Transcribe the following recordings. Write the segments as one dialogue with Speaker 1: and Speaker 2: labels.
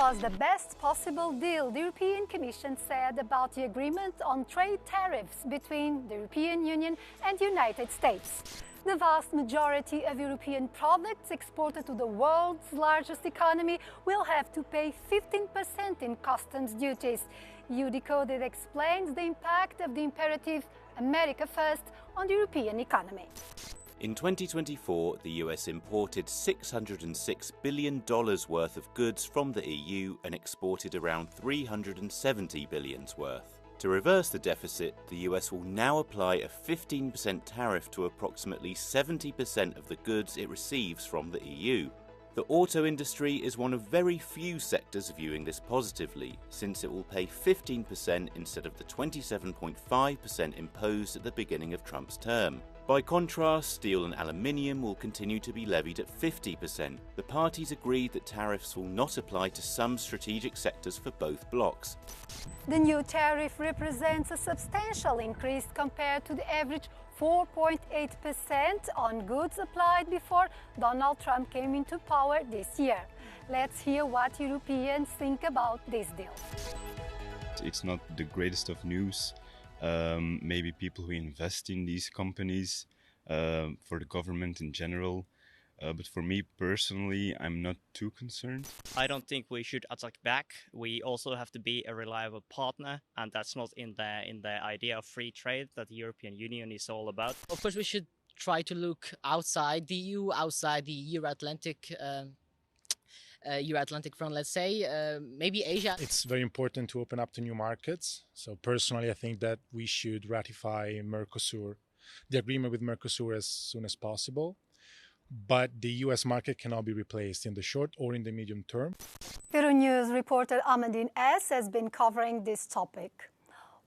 Speaker 1: was the best possible deal, the European Commission said about the agreement on trade tariffs between the European Union and the United States. The vast majority of European products exported to the world's largest economy will have to pay 15% in customs duties. EU Decoded explains the impact of the imperative America First on the European economy.
Speaker 2: In 2024, the US imported $606 billion worth of goods from the EU and exported around $370 billion worth. To reverse the deficit, the US will now apply a 15% tariff to approximately 70% of the goods it receives from the EU. The auto industry is one of very few sectors viewing this positively, since it will pay 15% instead of the 27.5% imposed at the beginning of Trump's term. By contrast, steel and aluminium will continue to be levied at 50%. The parties agreed that tariffs will not apply to some strategic sectors for both blocs.
Speaker 1: The new tariff represents a substantial increase compared to the average 4.8% on goods applied before Donald Trump came into power this year. Let's hear what Europeans think about this deal.
Speaker 3: It's not the greatest of news. Maybe people who invest in these companies, for the government in general. But for me personally, I'm not too concerned.
Speaker 4: I don't think we should attack back. We also have to be a reliable partner, and that's not in the idea of free trade that the European Union is all about.
Speaker 5: Of course, we should try to look outside the EU, outside the Euro-Atlantic front, let's say, maybe Asia.
Speaker 6: It's very important to open up to new markets. So personally, I think that we should ratify the agreement with Mercosur as soon as possible. But the US market cannot be replaced in the short or in the medium term.
Speaker 1: Euronews reporter Ahmadine S. has been covering this topic.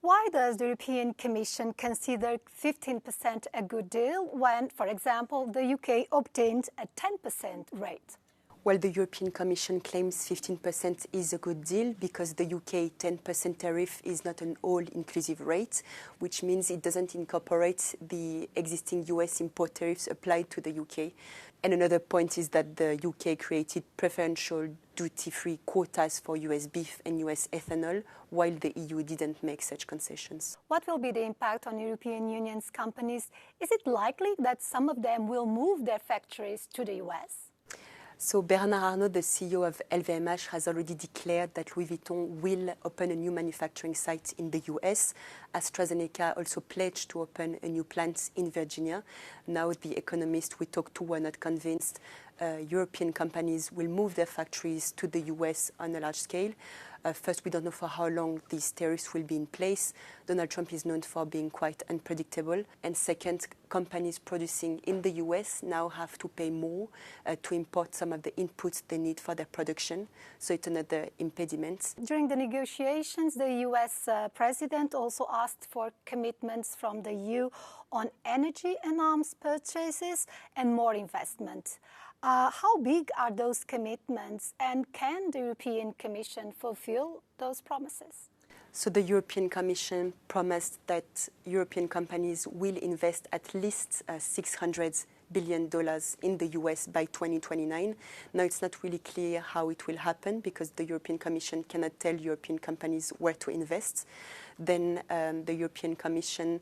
Speaker 1: Why does the European Commission consider 15% a good deal when, for example, the UK obtained a 10% rate?
Speaker 7: Well, the European Commission claims 15% is a good deal because the UK 10% tariff is not an all-inclusive rate, which means it doesn't incorporate the existing US import tariffs applied to the UK. And another point is that the UK created preferential duty-free quotas for US beef and US ethanol, while the EU didn't make such concessions.
Speaker 1: What will be the impact on European Union's companies? Is it likely that some of them will move their factories to the US?
Speaker 7: So Bernard Arnault, the CEO of LVMH, has already declared that Louis Vuitton will open a new manufacturing site in the US. AstraZeneca also pledged to open a new plant in Virginia. Now the economists we talked to were not convinced European companies will move their factories to the US on a large scale. First, we don't know for how long these tariffs will be in place. Donald Trump is known for being quite unpredictable. And second, companies producing in the US now have to pay more to import some of the inputs they need for their production. So it's another impediment.
Speaker 1: During the negotiations, the US president also asked for commitments from the EU on energy and arms purchases and more investment. How big are those commitments, and can the European Commission fulfill those promises?
Speaker 7: So the European Commission promised that European companies will invest at least $600 billion in the US by 2029. Now it's not really clear how it will happen because the European Commission cannot tell European companies where to invest. Then the European Commission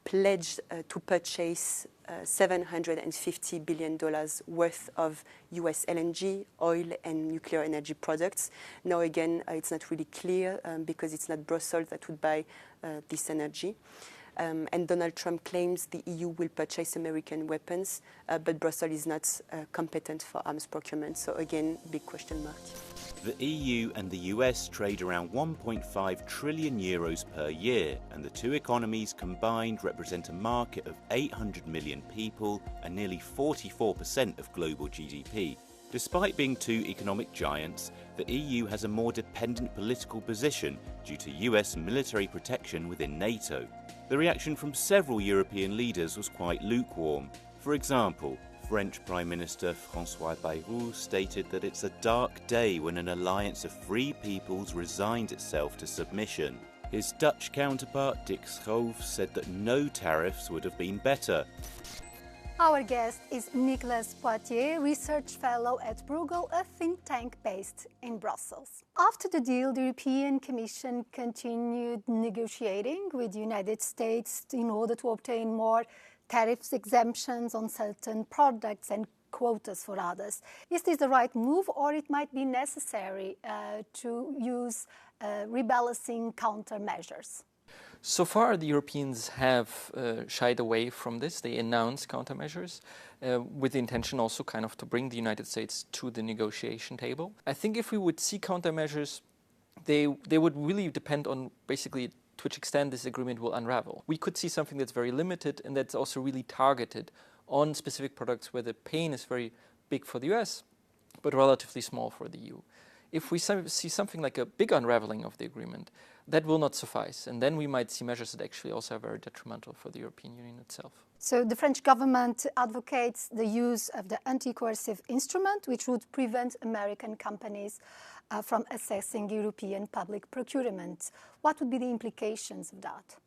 Speaker 7: pledged to purchase $750 billion worth of US LNG, oil and nuclear energy products. Now again, it's not really clear because it's not Brussels that would buy this energy. And Donald Trump claims the EU will purchase American weapons, but Brussels is not competent for arms procurement. So again, big question mark.
Speaker 2: The EU and the US trade around 1.5 trillion euros per year, and the two economies combined represent a market of 800 million people and nearly 44% of global GDP. Despite being two economic giants, the EU has a more dependent political position due to US military protection within NATO. The reaction from several European leaders was quite lukewarm. For example, French Prime Minister François Bayrou stated that it's a dark day when an alliance of free peoples resigns itself to submission. His Dutch counterpart Dick Schoof said that no tariffs would have been better.
Speaker 1: Our guest is Nicolas Poitier, research fellow at Bruegel, a think tank based in Brussels. After the deal, the European Commission continued negotiating with the United States in order to obtain more tariffs exemptions on certain products and quotas for others. Is this the right move, or it might be necessary to use rebalancing countermeasures?
Speaker 8: So far, the Europeans have shied away from this. They announced countermeasures with the intention also kind of to bring the United States to the negotiation table. I think if we would see countermeasures, they would really depend on basically to which extent this agreement will unravel. We could see something that's very limited and that's also really targeted on specific products where the pain is very big for the US, but relatively small for the EU. If we see something like a big unraveling of the agreement, that will not suffice. And then we might see measures that actually also are very detrimental for the European Union itself.
Speaker 1: So the French government advocates the use of the anti-coercive instrument, which would prevent American companies from accessing European public procurement. What would be the implications of that?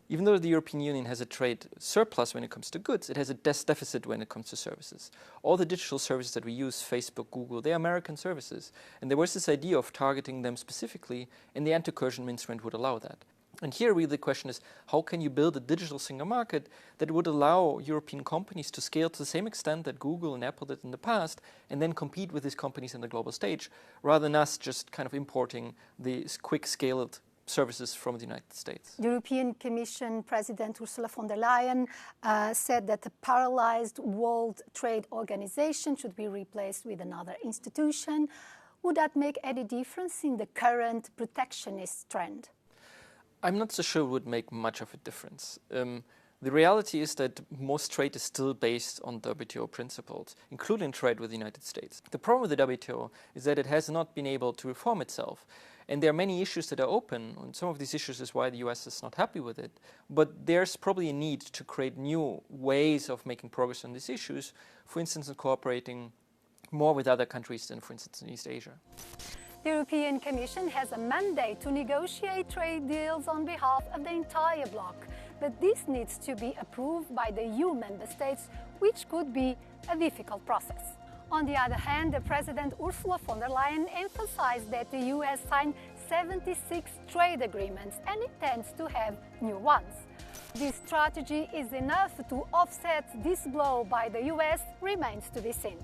Speaker 8: Even though the European Union has a trade surplus when it comes to goods, it has a deficit when it comes to services. All the digital services that we use, Facebook, Google, they are American services. And there was this idea of targeting them specifically, and the anti-coercion instrument would allow that. And here really the question is, how can you build a digital single market that would allow European companies to scale to the same extent that Google and Apple did in the past, and then compete with these companies on the global stage, rather than us just kind of importing these quick scaled services from the United States.
Speaker 1: European Commission President Ursula von der Leyen said that the paralyzed World Trade Organization should be replaced with another institution. Would that make any difference in the current protectionist trend?
Speaker 8: I'm not so sure it would make much of a difference. The reality is that most trade is still based on WTO principles, including trade with the United States. The problem with the WTO is that it has not been able to reform itself. And there are many issues that are open, and some of these issues is why the US is not happy with it. But there's probably a need to create new ways of making progress on these issues, for instance, in cooperating more with other countries than, for instance, in East Asia.
Speaker 1: The European Commission has a mandate to negotiate trade deals on behalf of the entire bloc, but this needs to be approved by the EU member states, which could be a difficult process. On the other hand, the President Ursula von der Leyen emphasized that the EU has signed 76 trade agreements and intends to have new ones. This strategy is enough to offset this blow by the US remains to be seen.